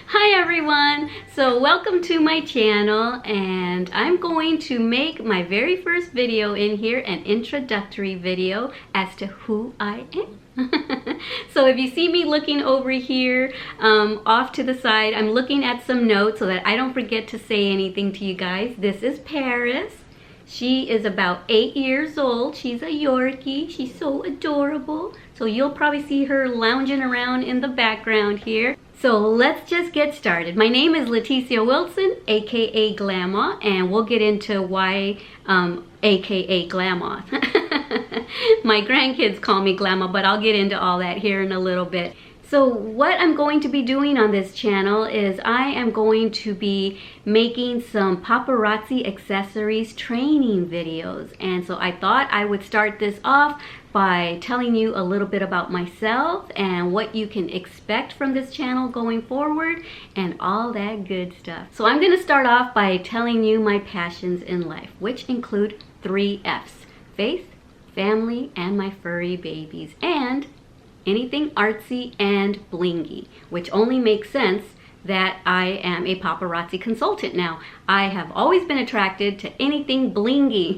Hi everyone! So welcome to my channel, and I'm going to make my very first video in here, an introductory video as to who I am. So if you see me looking over here off to the side, I'm looking at some notes so that I don't forget to say anything to you guys. This is Paris. She is about 8 years old. She's a Yorkie. She's so adorable. So you'll probably see her lounging around in the background here. So let's just get started. My name is Leticia Wilson, aka Glama, and we'll get into why aka Glama. My grandkids call me Glama, but I'll get into all that here in a little bit. So what I'm going to be doing on this channel is I am going to be making some paparazzi accessories training videos. And so I thought I would start this off by telling you a little bit about myself and what you can expect from this channel going forward and all that good stuff. So I'm going to start off by telling you my passions in life, which include 3 F's: faith, family, and my furry babies, and anything artsy and blingy, which only makes sense that I am a paparazzi consultant now. I have always been attracted to anything blingy.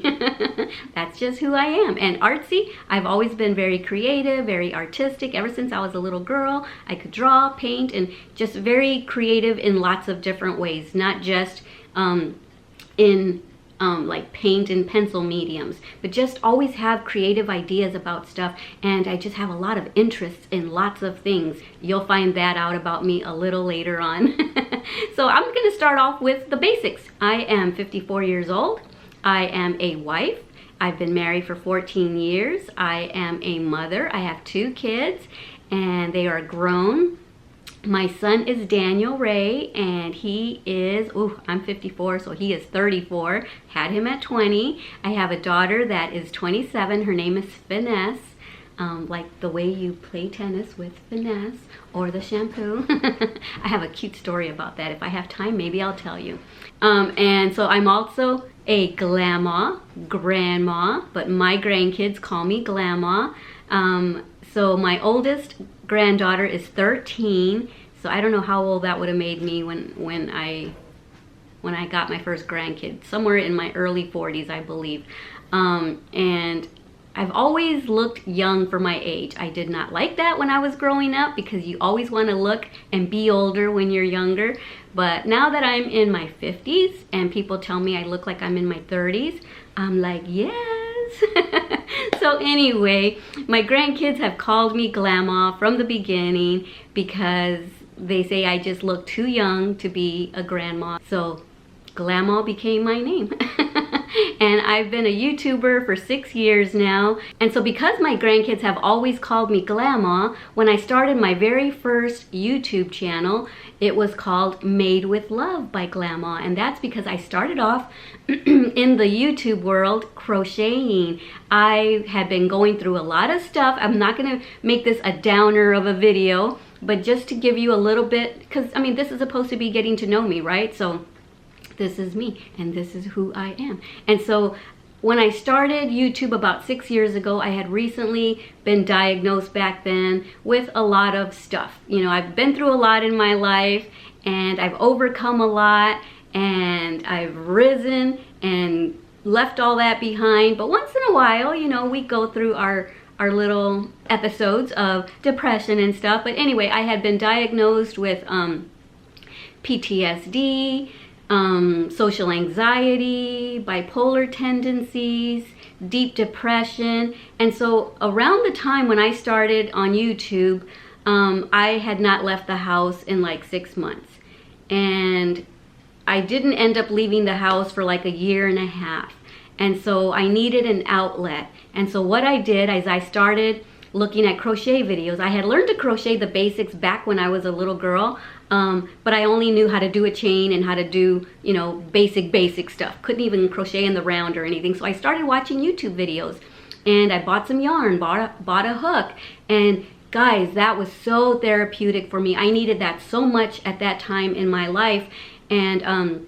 That's just who I am. And artsy, I've always been very creative, very artistic. Ever since I was a little girl, I could draw, paint, and just very creative in lots of different ways, not just in like paint and pencil mediums, but just always have creative ideas about stuff, and I just have a lot of interests in lots of things. You'll find that out about me a little later on. So I'm going to start off with the basics. I am 54 years old. I am a wife. I've been married for 14 years. I am a mother. I have 2 kids, and they are grown. My son is Daniel Ray, and he is, I'm 54, so he is 34. Had him at 20. I have a daughter that is 27. Her name is Finesse, like the way you play tennis with finesse, or the shampoo. I have a cute story about that. If I have time, maybe I'll tell you. And so I'm also a Glama, grandma, but my grandkids call me Glama. So my oldest granddaughter is 13, so I don't know how old that would have made me when I got my first grandkid, somewhere in my early 40s, I believe. And I've always looked young for my age. I did not like that when I was growing up, because you always want to look and be older when you're younger. But now that I'm in my 50s and people tell me I look like I'm in my 30s, I'm like, yes. So anyway, my grandkids have called me Glama from the beginning because they say I just look too young to be a grandma. So Glama became my name. And I've been a YouTuber for 6 years now. And so because my grandkids have always called me Glama, when I started my very first YouTube channel, it was called Made with Love by Glama. And that's because I started off in the YouTube world crocheting. I had been going through a lot of stuff. I'm not going to make this a downer of a video, but just to give you a little bit, because I mean, this is supposed to be getting to know me, right? So this is me, and this is who I am. And so when I started YouTube about 6 years ago, I had recently been diagnosed back then with a lot of stuff. You know, I've been through a lot in my life, and I've overcome a lot, and I've risen and left all that behind. But once in a while, you know, we go through our little episodes of depression and stuff. But anyway, I had been diagnosed with PTSD, social anxiety, bipolar tendencies, deep depression. And so around the time when I started on YouTube, I had not left the house in like 6 months. And I didn't end up leaving the house for like a year and a half. And so I needed an outlet. And so what I did is I started looking at crochet videos. I had learned to crochet the basics back when I was a little girl, but I only knew how to do a chain and how to do, you know, basic stuff. Couldn't even crochet in the round or anything. So I started watching YouTube videos, and I bought some yarn, bought a hook, and guys, that was so therapeutic for me. I needed that so much at that time in my life. And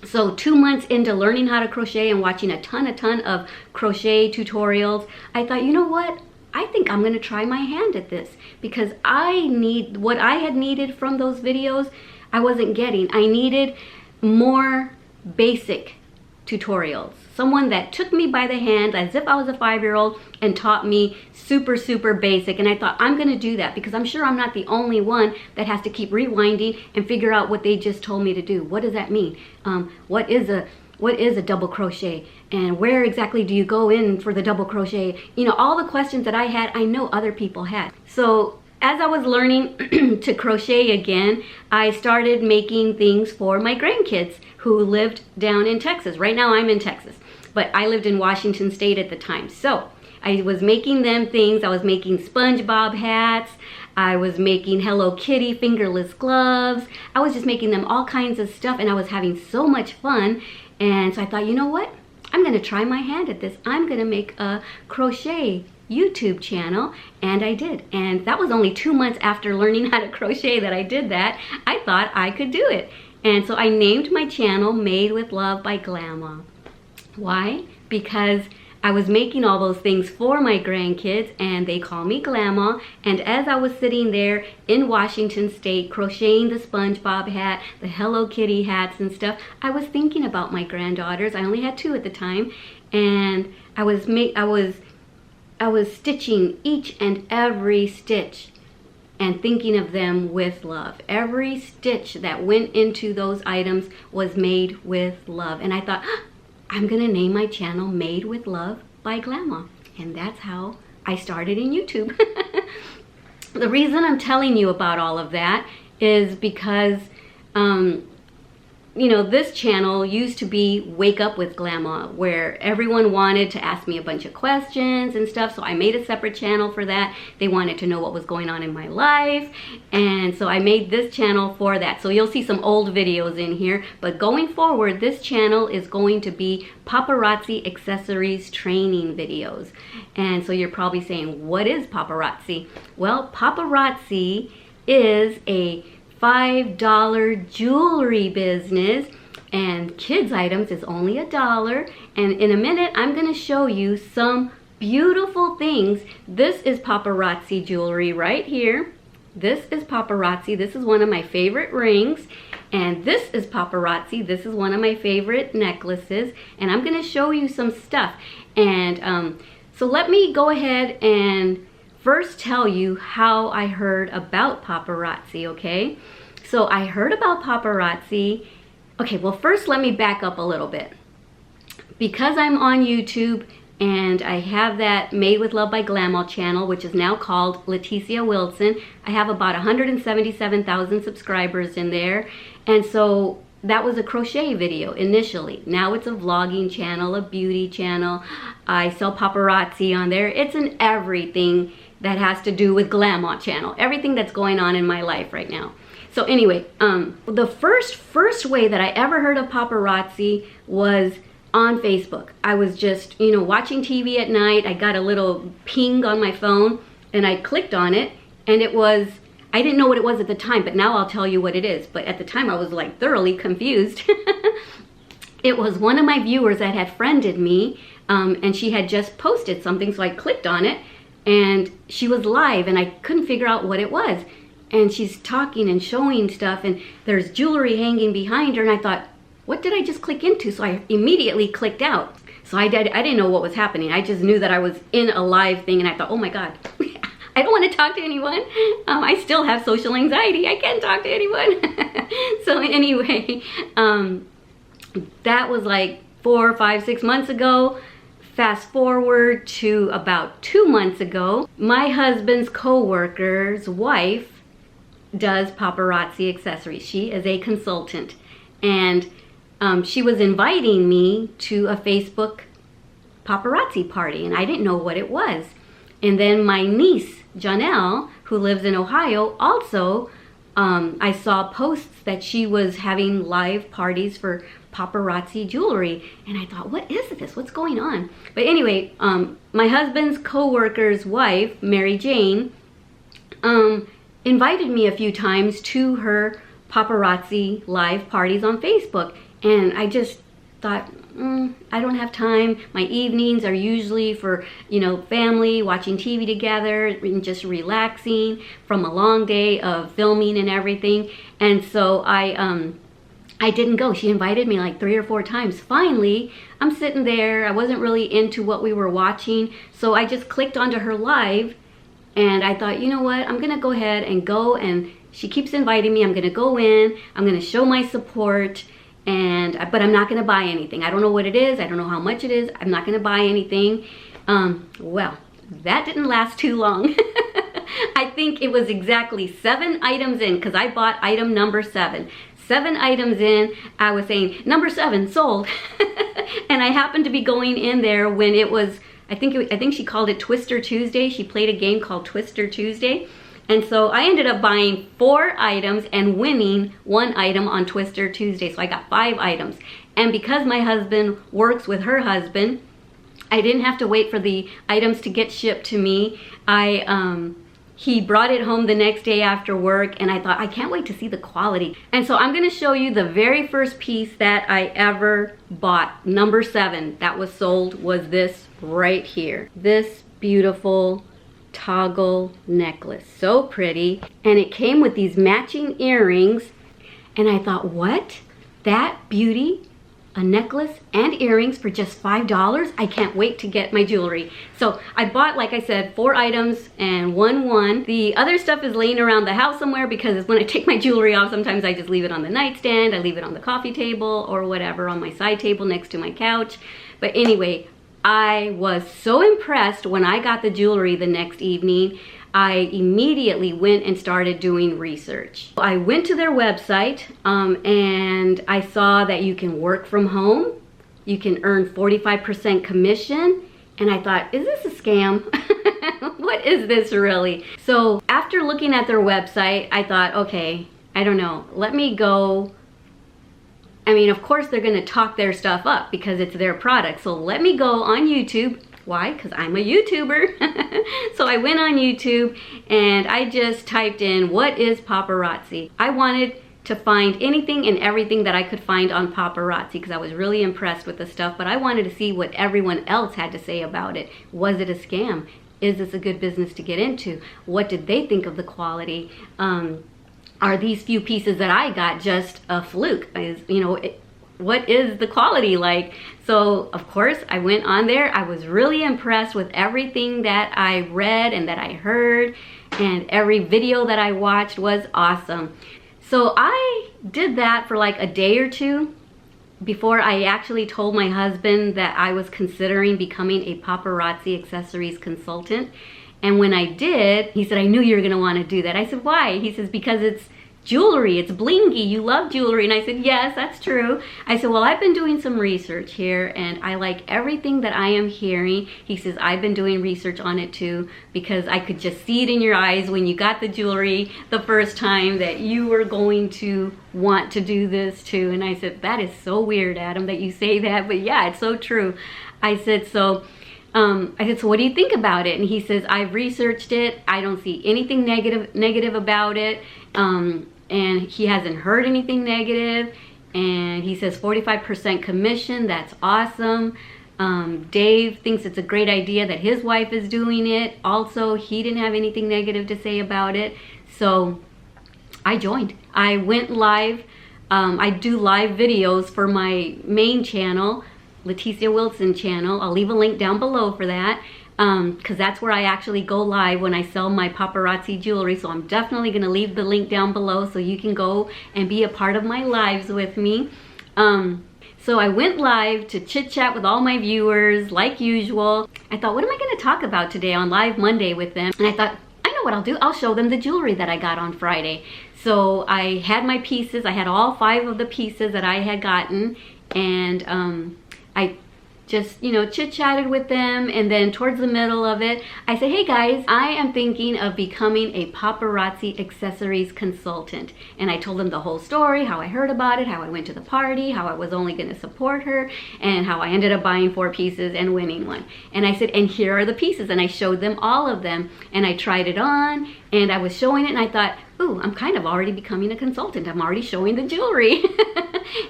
so 2 months into learning how to crochet and watching a ton of crochet tutorials, I thought, you know what? I think I'm gonna try my hand at this, because I need what I had needed from those videos. I wasn't getting. I needed more basic tutorials. Someone that took me by the hand as if I was a 5-year-old and taught me super, super basic. And I thought, I'm gonna do that because I'm sure I'm not the only one that has to keep rewinding and figure out what they just told me to do. What does that mean? What is a double crochet? And where exactly do you go in for the double crochet? You know, all the questions that I had, I know other people had. So as I was learning to crochet again, I started making things for my grandkids who lived down in Texas. Right now I'm in Texas, but I lived in Washington State at the time. So I was making them things. I was making SpongeBob hats. I was making Hello Kitty fingerless gloves. I was just making them all kinds of stuff, and I was having so much fun. And so I thought, you know what? I'm gonna try my hand at this. I'm gonna make a crochet YouTube channel, and I did. And that was only 2 months after learning how to crochet that I did that. I thought I could do it. And so I named my channel Made with Love by Glama. Why? Because I was making all those things for my grandkids, and they call me Glama. And as I was sitting there in Washington State crocheting the SpongeBob hat, the Hello Kitty hats and stuff, I was thinking about my granddaughters. I only had 2 at the time, and I was stitching each and every stitch and thinking of them with love. Every stitch that went into those items was made with love. And I thought, I'm gonna name my channel Made with Love by Glama. And that's how I started in YouTube. The reason I'm telling you about all of that is because you know, this channel used to be Wake Up with Glama, where everyone wanted to ask me a bunch of questions and stuff, so I made a separate channel for that. They wanted to know what was going on in my life, and so I made this channel for that. So you'll see some old videos in here, but going forward, this channel is going to be Paparazzi Accessories training videos. And so you're probably saying, what is paparazzi? Well, paparazzi is a $5 jewelry business, and kids items is only $1. And in a minute I'm going to show you some beautiful things. This is paparazzi jewelry right here. This is paparazzi. This is one of my favorite rings. And this is paparazzi. This is one of my favorite necklaces. And I'm going to show you some stuff. And so let me go ahead and first tell you how I heard about paparazzi, okay? So I heard about paparazzi. Okay, well first let me back up a little bit. Because I'm on YouTube and I have that Made with Love by Glama channel, which is now called Leticia Wilson. I have about 177,000 subscribers in there. And so that was a crochet video initially. Now it's a vlogging channel, a beauty channel. I sell paparazzi on there. It's an everything that has to do with Glama channel. Everything that's going on in my life right now. So anyway, the first way that I ever heard of paparazzi was on Facebook. I was just, you know, watching TV at night. I got a little ping on my phone and I clicked on it, and it was, I didn't know what it was at the time, but now I'll tell you what it is. But at the time I was like thoroughly confused. It was one of my viewers that had friended me, and she had just posted something, so I clicked on it. And she was live and I couldn't figure out what it was. And she's talking and showing stuff, and there's jewelry hanging behind her, and I thought, what did I just click into? So I immediately clicked out. So I didn't know what was happening. I just knew that I was in a live thing, and I thought, oh my God, I don't want to talk to anyone. I still have social anxiety. I can't talk to anyone. So anyway, that was like 4, 5, 6 months ago. Fast forward to about 2 months ago, my husband's co-worker's wife does paparazzi accessories. She is a consultant, and she was inviting me to a Facebook paparazzi party, and I didn't know what it was. And then my niece, Janelle, who lives in Ohio, also, I saw posts that she was having live parties for paparazzi jewelry, and I thought, what is this? What's going on? But anyway, my husband's co-worker's wife, Mary Jane, invited me a few times to her paparazzi live parties on Facebook, and I just thought, I don't have time. My evenings are usually for, you know, family, watching TV together, and just relaxing from a long day of filming and everything. And so I didn't go. She invited me like 3 or 4 times. Finally, I'm sitting there. I wasn't really into what we were watching, so I just clicked onto her live, and I thought, you know what, I'm gonna go ahead and go, and she keeps inviting me. I'm gonna go in, I'm gonna show my support, but I'm not gonna buy anything. I don't know what it is, I don't know how much it is, I'm not gonna buy anything. Well, that didn't last too long. I think it was exactly 7 items in, because I bought item number 7. 7 items in, I was saying, number 7 sold. And I happened to be going in there when it was, I think she called it Twister Tuesday. She played a game called Twister Tuesday. And so I ended up buying 4 items and winning 1 item on Twister Tuesday. So I got 5 items. And because my husband works with her husband, I didn't have to wait for the items to get shipped to me. He brought it home the next day after work, and I thought, I can't wait to see the quality. And so I'm gonna show you the very first piece that I ever bought. Number 7 that was sold was this right here. This beautiful toggle necklace, so pretty. And it came with these matching earrings, and I thought, what? That beauty? A necklace and earrings for just $5? I can't wait to get my jewelry. So I bought, like I said, 4 items and won. The other stuff is laying around the house somewhere, because when I take my jewelry off, sometimes I just leave it on the nightstand, I leave it on the coffee table or whatever, on my side table next to my couch. But anyway, I was so impressed when I got the jewelry the next evening. I immediately went and started doing research. I went to their website and I saw that you can work from home, you can earn 45% commission, and I thought, is this a scam? What is this really? So after looking at their website, I thought, okay, I don't know, let me go. I mean, of course they're gonna talk their stuff up because it's their product. So let me go on YouTube. Why? Because I'm a YouTuber. So I went on YouTube and I just typed in, what is paparazzi? I wanted to find anything and everything that I could find on paparazzi, because I was really impressed with the stuff, but I wanted to see what everyone else had to say about it. Was it a scam? Is this a good business to get into? What did they think of the quality? Are these few pieces that I got just a fluke? What is the quality like? So of course I went on there. I was really impressed with everything that I read and that I heard, and every video that I watched was awesome. So I did that for like a day or 2 before I actually told my husband that I was considering becoming a Paparazzi Accessories Consultant. And when I did, he said, I knew you were gonna wanna do that. I said, why? He says, because it's jewelry, it's blingy, you love jewelry. And I said, yes, that's true. I said, well, I've been doing some research here and I like everything that I am hearing. He says, I've been doing research on it too, because I could just see it in your eyes when you got the jewelry the first time that you were going to want to do this too. And I said, that is so weird, Adam, that you say that, but yeah, it's so true. I said, so what do you think about it? And he says, I've researched it. I don't see anything negative about it. And he hasn't heard anything negative. And he says 45% commission. That's awesome. Dave thinks it's a great idea that his wife is doing it. Also, he didn't have anything negative to say about it. So I joined. I went live. I do live videos for my main channel, Leticia Wilson channel. I'll leave a link down below for that, because that's where I actually go live when I sell my paparazzi jewelry. So I'm definitely going to leave the link down below so you can go and be a part of my lives with me. So I went live to chit chat with all my viewers like usual. I thought, what am I going to talk about today on Live Monday with them? And I thought, I know what I'll do. I'll show them the jewelry that I got on Friday. So I had my pieces. I had all 5 of the pieces that I had gotten, and I just, chit-chatted with them. And then towards the middle of it, I said, hey guys, I am thinking of becoming a Paparazzi Accessories Consultant. And I told them the whole story, how I heard about it, how I went to the party, how I was only going to support her, and how I ended up buying 4 pieces and winning 1. And I said, and here are the pieces. And I showed them all of them. And I tried it on, and I was showing it, and I thought, ooh, I'm kind of already becoming a consultant. I'm already showing the jewelry.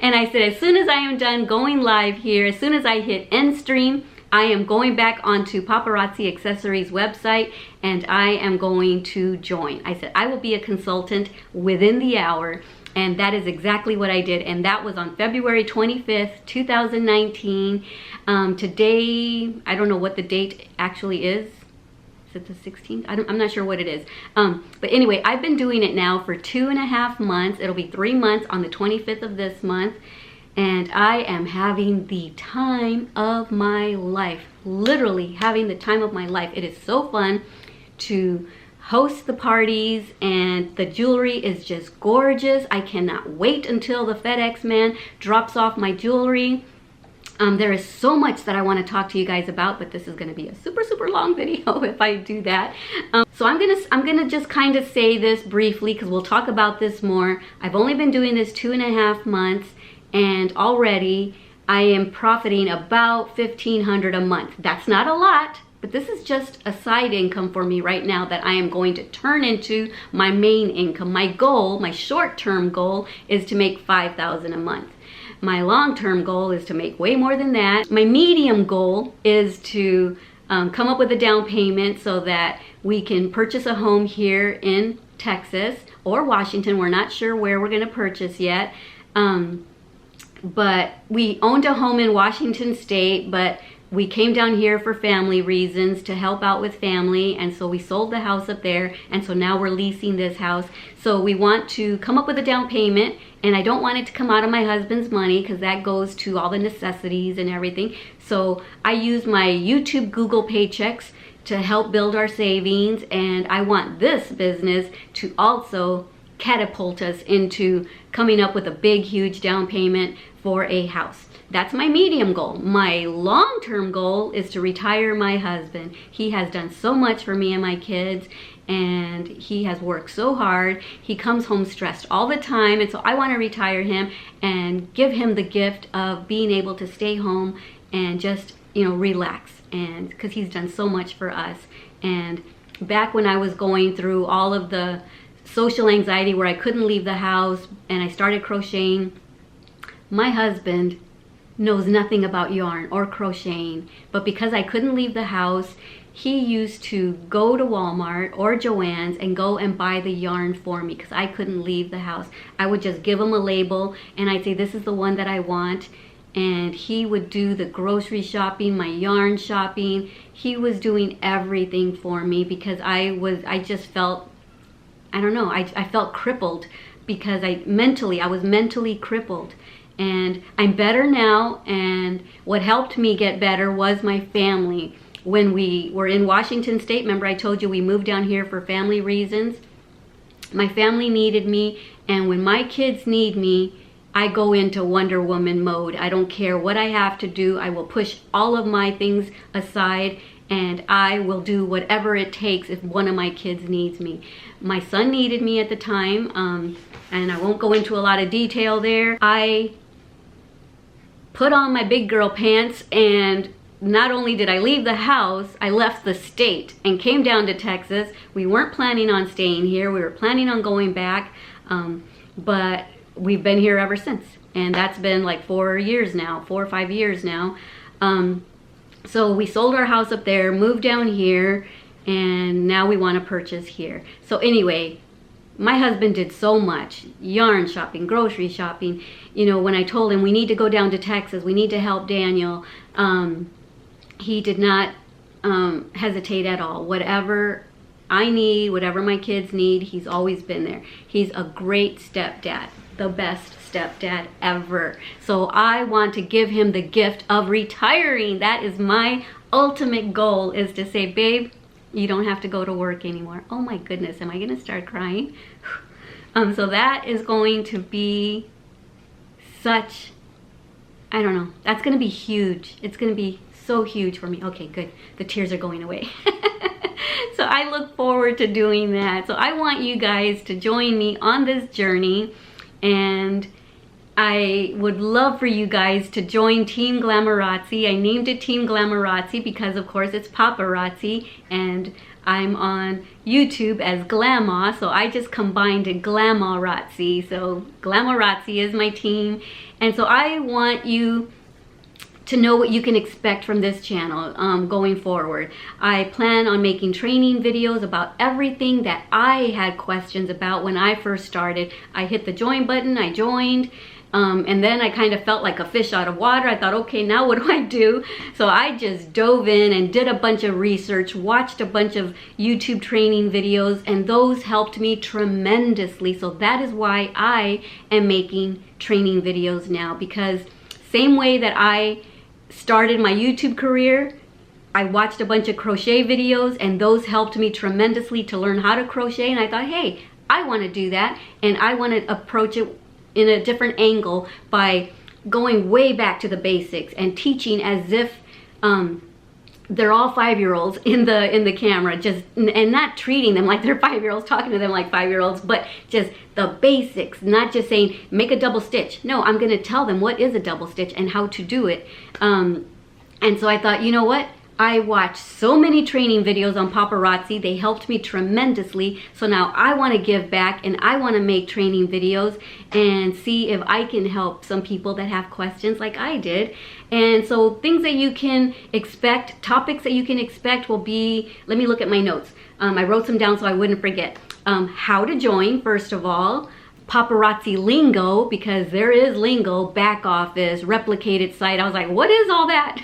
And I said, as soon as I am done going live here, as soon as I hit end stream, I am going back onto Paparazzi Accessories website and I am going to join. I said, I will be a consultant within the hour. And that is exactly what I did. And that was on February 25th, 2019. Today, I don't know what the date actually is. Is it the 16th? I'm not sure what it is. But anyway, I've been doing it now for 2.5 months. It'll be 3 months on the 25th of this month. And I am having the time of my life. Literally having the time of my life. It is so fun to host the parties, and the jewelry is just gorgeous. I cannot wait until the FedEx man drops off my jewelry. There is so much that I want to talk to you guys about, but this is going to be a super long video if I do that. So I'm gonna just kind of say this briefly because we'll talk about this more. I've only been doing this 2.5 months, and already I am profiting about $1,500 a month. That's not a lot. But this is just a side income for me right now that I am going to turn into my main income. My goal, my short-term goal, is to make $5,000 a month. My long-term goal is to make way more than that. My medium goal is to come up with a down payment so that we can purchase a home here in Texas or Washington. We're not sure where we're going to purchase yet. But we owned a home in Washington State, but we came down here for family reasons, to help out with family, and so we sold the house up there, and so now we're leasing this house. So we want to come up with a down payment, and I don't want it to come out of my husband's money because that goes to all the necessities and everything. So I use my YouTube Google paychecks to help build our savings, and I want this business to also catapult us into coming up with a big, huge down payment for a house. That's my medium goal. My long-term goal is to retire my husband. He has done so much for me and my kids, and he has worked so hard. He comes home stressed all the time, and so I want to retire him and give him the gift of being able to stay home and just, relax, and because he's done so much for us. And back when I was going through all of the social anxiety where I couldn't leave the house and I started crocheting, my husband knows nothing about yarn or crocheting, but because I couldn't leave the house, he used to go to Walmart or Joann's and go and buy the yarn for me because I couldn't leave the house. I would just give him a label and I'd say, this is the one that I want, and he would do the grocery shopping, my yarn shopping. He was doing everything for me because I just felt, I don't know, I felt crippled because I was mentally crippled. And I'm better now, and what helped me get better was my family. When we were in Washington State, remember I told you we moved down here for family reasons? My family needed me, and when my kids need me, I go into Wonder Woman mode. I don't care what I have to do. I will push all of my things aside, and I will do whatever it takes if one of my kids needs me. My son needed me at the time, and I won't go into a lot of detail there. I put on my big girl pants, and not only did I leave the house, I left the state and came down to Texas. We weren't planning on staying here. We were planning on going back, but we've been here ever since. And that's been like 4 or 5 years now. So we sold our house up there, moved down here, and now we want to purchase here. So anyway, my husband did so much, yarn shopping, grocery shopping. When I told him we need to go down to Texas, we need to help Daniel, he did not hesitate at all. Whatever I need, whatever my kids need, he's always been there. He's a great stepdad, the best stepdad ever. So I want to give him the gift of retiring. That is my ultimate goal, is to say, babe, you don't have to go to work anymore. Oh my goodness, am I gonna start crying? So that is going to be such, I don't know, that's gonna be huge. It's gonna be so huge for me. Okay, good, the tears are going away. So I look forward to doing that. So I want you guys to join me on this journey, and I would love for you guys to join Team Glamarazzi. I named it Team Glamarazzi because of course it's paparazzi and I'm on YouTube as Glama, so I just combined it, Glamarazzi. So Glamarazzi is my team, and so I want you to know what you can expect from this channel going forward. I plan on making training videos about everything that I had questions about when I first started. I hit the join button, I joined, and then I kind of felt like a fish out of water. I thought, okay, now what do I do? So I just dove in and did a bunch of research, watched a bunch of YouTube training videos, and those helped me tremendously. So that is why I am making training videos now, because same way that I started my YouTube career, I watched a bunch of crochet videos and those helped me tremendously to learn how to crochet, and I thought, hey, I want to do that, and I want to approach it in a different angle by going way back to the basics and teaching as if they're all 5-year-olds in the camera, just and not treating them like they're 5-year-olds, talking to them like 5-year-olds, but just the basics, not just saying make a double stitch. No, I'm going to tell them what is a double stitch and how to do it. And so I thought, you know what? I watched so many training videos on paparazzi. They helped me tremendously. So now I want to give back and I want to make training videos and see if I can help some people that have questions like I did. And so things that you can expect, topics that you can expect will be, let me look at my notes. I wrote some down so I wouldn't forget. How to join, first of all. Paparazzi lingo, because there is lingo, back office, replicated site. I was like, what is all that?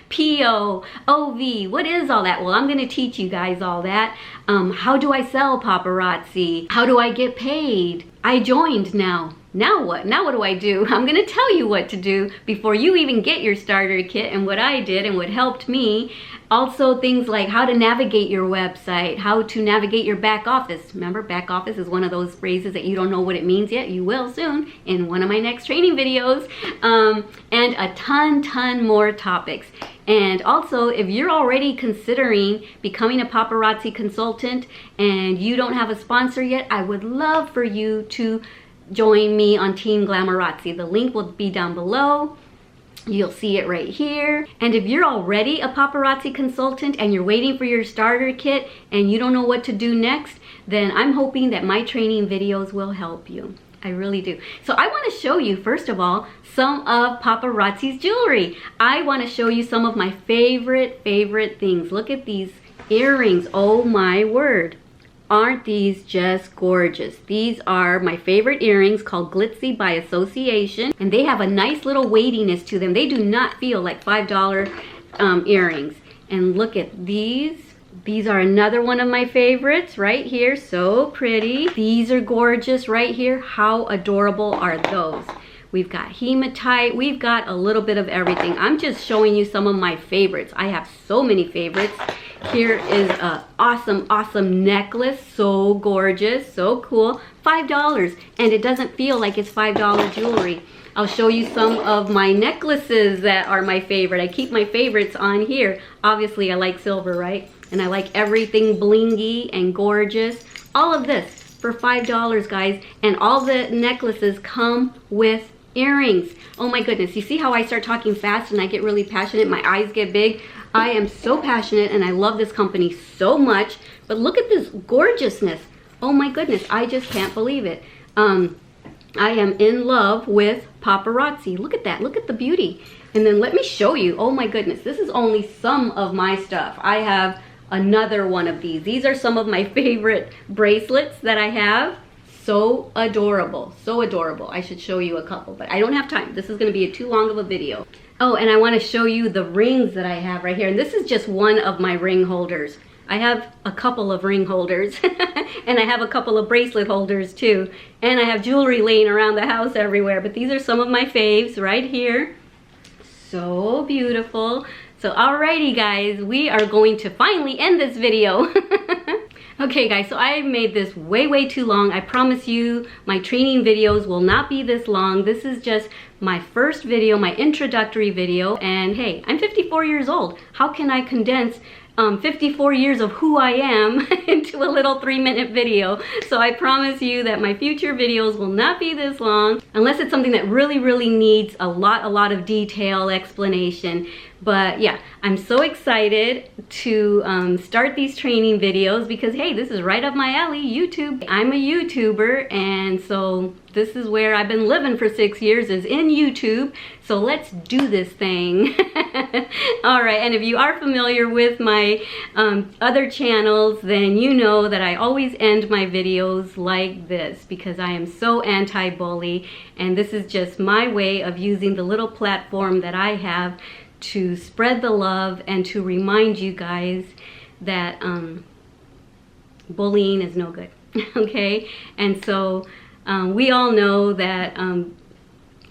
PO, OV, what is all that? Well, I'm going to teach you guys all that. How do I sell paparazzi? How do I get paid? I joined now. Now what? Now what do I do? I'm going to tell you what to do before you even get your starter kit and what I did and what helped me. Also things like how to navigate your website, how to navigate your back office. Remember, back office is one of those phrases that you don't know what it means yet. You will soon in one of my next training videos. And a ton more topics. And also, if you're already considering becoming a paparazzi consultant and you don't have a sponsor yet, I would love for you to join me on Team Glamarazzi. The link will be down below. You'll see it right here. And if you're already a paparazzi consultant and you're waiting for your starter kit and you don't know what to do next, then I'm hoping that my training videos will help you. I really do. So I want to show you, first of all, some of paparazzi's jewelry. I want to show you some of my favorite things. Look at these earrings. Oh my word. Aren't these just gorgeous? These are my favorite earrings called Glitzy by Association, and they have a nice little weightiness to them. They do not feel like $5 earrings. And look at these. These are another one of my favorites right here. So pretty. These are gorgeous right here. How adorable are those? We've got hematite. We've got a little bit of everything. I'm just showing you some of my favorites. I have so many favorites. Here is a awesome necklace. So gorgeous, so cool. $5, and it doesn't feel like it's $5 jewelry. I'll show you some of my necklaces that are my favorite. I keep my favorites on here. Obviously, I like silver, right? And I like everything blingy and gorgeous. All of this for $5, guys. And all the necklaces come with earrings. Oh my goodness. You see how I start talking fast and I get really passionate? My eyes get big. I am so passionate and I love this company so much. But look at this gorgeousness. Oh my goodness. I just can't believe it. I am in love with paparazzi. Look at that. Look at the beauty. And then let me show you. Oh my goodness. This is only some of my stuff. I have another one of these. These are some of my favorite bracelets that I have. So adorable. So adorable. I should show you a couple, but I don't have time. This is going to be too long of a video. Oh, and I want to show you the rings that I have right here. And this is just one of my ring holders. I have a couple of ring holders and I have a couple of bracelet holders too. And I have jewelry laying around the house everywhere, but these are some of my faves right here. So beautiful. So alrighty guys, we are going to finally end this video. Okay guys, so I made this way too long. I promise you my training videos will not be this long. This is just my first video, my introductory video, and hey, I'm 54 years old. How can I condense 54 years of who I am into a little 3-minute video. So I promise you that my future videos will not be this long, unless it's something that really needs a lot of detail explanation. But yeah, I'm so excited to start these training videos because hey, this is right up my alley, YouTube. I'm a YouTuber, and so this is where I've been living for 6 years, is in YouTube. So let's do this thing. All right, and if you are familiar with my other channels, then you know that I always end my videos like this because I am so anti-bully, and this is just my way of using the little platform that I have to spread the love and to remind you guys that bullying is no good. Okay, and so we all know that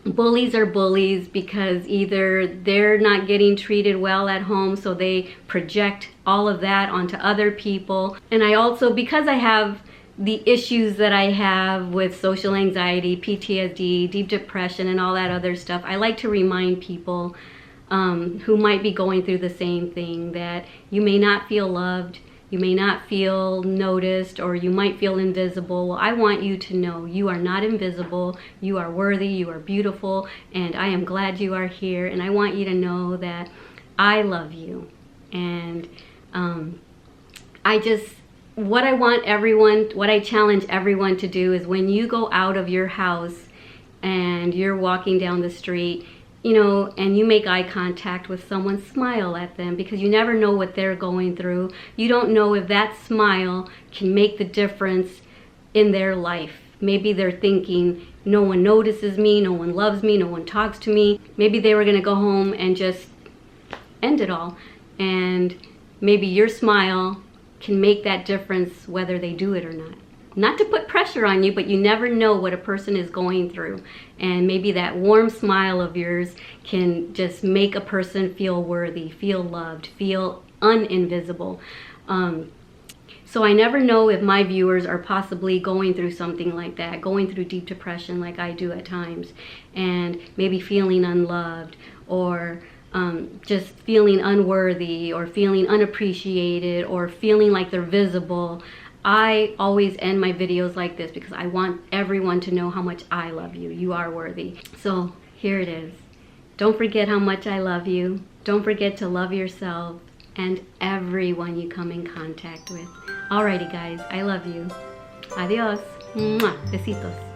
bullies are bullies because either they're not getting treated well at home, so they project all of that onto other people. And I also, because I have the issues that I have with social anxiety, PTSD, deep depression, and all that other stuff, I like to remind people who might be going through the same thing that you may not feel loved, you may not feel noticed, or you might feel invisible. Well, I want you to know you are not invisible, you are worthy, you are beautiful, and I am glad you are here, and I want you to know that I love you. And what I challenge everyone to do is when you go out of your house and you're walking down the street, you know, and you make eye contact with someone, smile at them, because you never know what they're going through. You don't know if that smile can make the difference in their life. Maybe they're thinking, no one notices me, no one loves me, no one talks to me. Maybe they were gonna go home and just end it all. And maybe your smile can make that difference whether they do it or not. Not to put pressure on you, but you never know what a person is going through. And maybe that warm smile of yours can just make a person feel worthy, feel loved, feel uninvisible. So I never know if my viewers are possibly going through something like that, going through deep depression like I do at times, and maybe feeling unloved, or just feeling unworthy, or feeling unappreciated, or feeling like they're visible. I always end my videos like this because I want everyone to know how much I love you. You are worthy. So here it is. Don't forget how much I love you. Don't forget to love yourself and everyone you come in contact with. Alrighty guys, I love you. Adios. Mwah. Besitos.